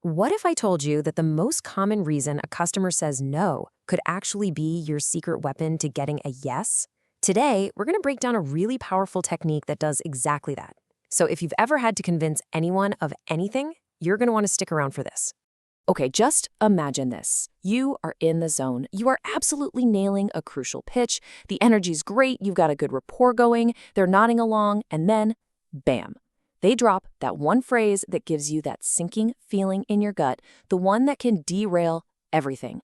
What if I told you that the most common reason a customer says no could actually be your secret weapon to getting a yes? Today, we're going to break down a really powerful technique that does exactly that. So if you've ever had to convince anyone of anything, you're going to want to stick around for this. Okay, just imagine this. You are in the zone. You are absolutely nailing a crucial pitch. The energy's great. You've got a good rapport going. They're nodding along. And then, bam. They drop that one phrase that gives you that sinking feeling in your gut, the one that can derail everything.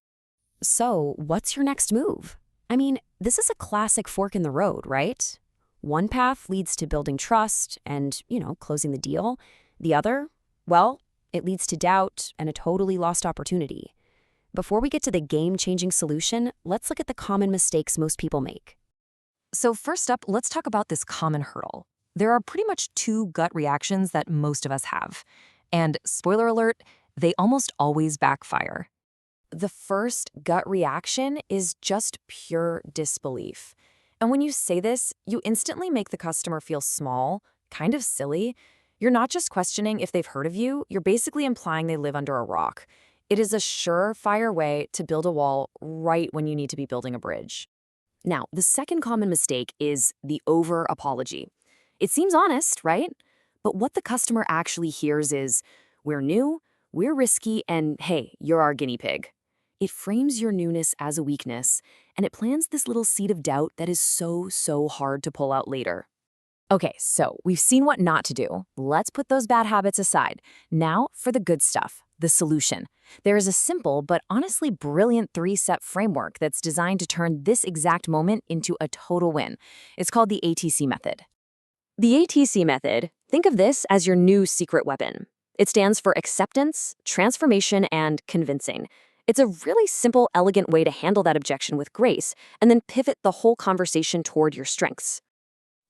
So, what's your next move? I mean, this is a classic fork in the road, right? One path leads to building trust and, closing the deal. The other, well, it leads to doubt and a totally lost opportunity. Before we get to the game-changing solution, let's look at the common mistakes most people make. So first up, let's talk about this common hurdle. There are pretty much two gut reactions that most of us have. And spoiler alert, they almost always backfire. The first gut reaction is just pure disbelief. And when you say this, you instantly make the customer feel small, kind of silly. You're not just questioning if they've heard of you, you're basically implying they live under a rock. It is a surefire way to build a wall right when you need to be building a bridge. Now, the second common mistake is the over-apology. It seems honest, right? But what the customer actually hears is, we're new, we're risky, and hey, you're our guinea pig. It frames your newness as a weakness, and it plants this little seed of doubt that is so hard to pull out later. Okay, so we've seen what not to do. Let's put those bad habits aside. Now for the good stuff, the solution. There is a simple but honestly brilliant three-step framework that's designed to turn this exact moment into a total win. It's called the ATC method. The ATC method, think of this as your new secret weapon. It stands for acceptance, transformation, and convincing. It's a really simple, elegant way to handle that objection with grace and then pivot the whole conversation toward your strengths.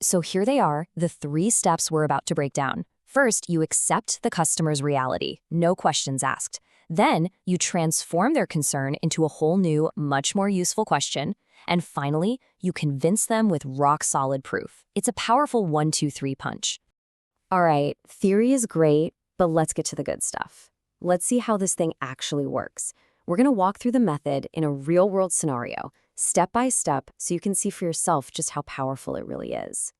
So here they are, the 3 steps we're about to break down. First, you accept the customer's reality, no questions asked. Then, you transform their concern into a whole new, much more useful question. And finally, you convince them with rock-solid proof. It's a powerful 1-2-3 punch. All right, theory is great, but let's get to the good stuff. Let's see how this thing actually works. We're going to walk through the method in a real-world scenario, step by step, so you can see for yourself just how powerful it really is.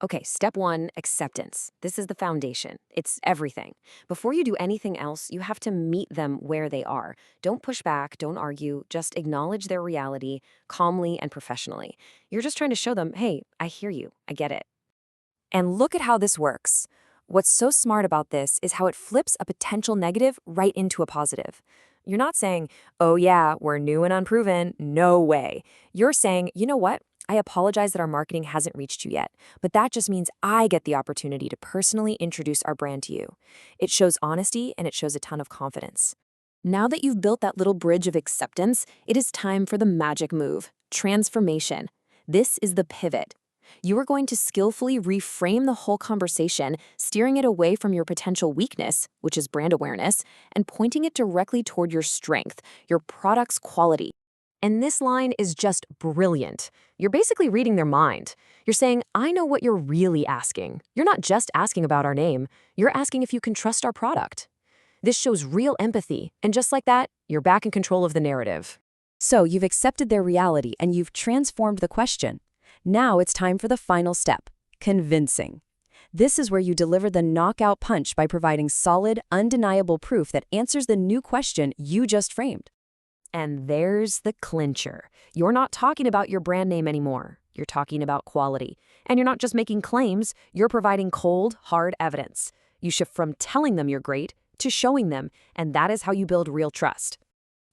Okay, step 1, acceptance. This is the foundation. It's everything. Before you do anything else, you have to meet them where they are. Don't push back, don't argue, just acknowledge their reality calmly and professionally. You're just trying to show them, hey, I hear you, I get it. And look at how this works. What's so smart about this is how it flips a potential negative right into a positive. You're not saying, oh yeah, we're new and unproven, no way. You're saying, you know what? I apologize that our marketing hasn't reached you yet, but that just means I get the opportunity to personally introduce our brand to you. It shows honesty and it shows a ton of confidence. Now that you've built that little bridge of acceptance, it is time for the magic move, transformation. This is the pivot. You are going to skillfully reframe the whole conversation, steering it away from your potential weakness, which is brand awareness, and pointing it directly toward your strength, your product's quality. And this line is just brilliant. You're basically reading their mind. You're saying, I know what you're really asking. You're not just asking about our name. You're asking if you can trust our product. This shows real empathy, and just like that, you're back in control of the narrative. So you've accepted their reality and you've transformed the question. Now it's time for the final step, convincing. This is where you deliver the knockout punch by providing solid, undeniable proof that answers the new question you just framed. And there's the clincher. You're not talking about your brand name anymore. You're talking about quality. And you're not just making claims, you're providing cold, hard evidence. You shift from telling them you're great to showing them, and that is how you build real trust.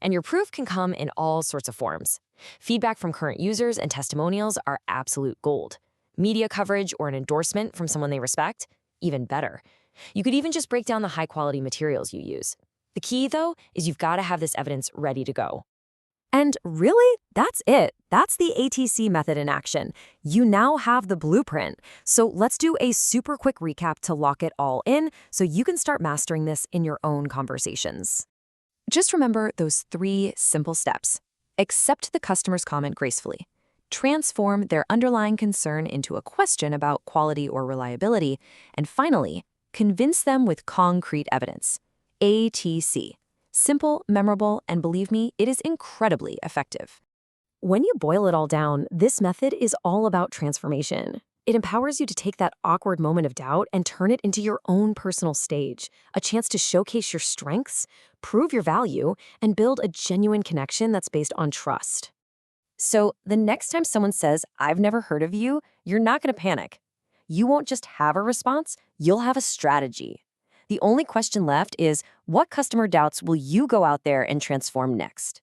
And your proof can come in all sorts of forms. Feedback from current users and testimonials are absolute gold. Media coverage or an endorsement from someone they respect, even better. You could even just break down the high-quality materials you use. The key, though, is you've got to have this evidence ready to go. And really, that's it. That's the ATC method in action. You now have the blueprint. So let's do a super quick recap to lock it all in so you can start mastering this in your own conversations. Just remember those 3 simple steps. Accept the customer's comment gracefully. Transform their underlying concern into a question about quality or reliability. And finally, convince them with concrete evidence. ATC. Simple, memorable, and believe me, it is incredibly effective. When you boil it all down, this method is all about transformation. It empowers you to take that awkward moment of doubt and turn it into your own personal stage, a chance to showcase your strengths, prove your value, and build a genuine connection that's based on trust. So, the next time someone says, "I've never heard of you," you're not going to panic. You won't just have a response, you'll have a strategy. The only question left is, what customer doubts will you go out there and transform next?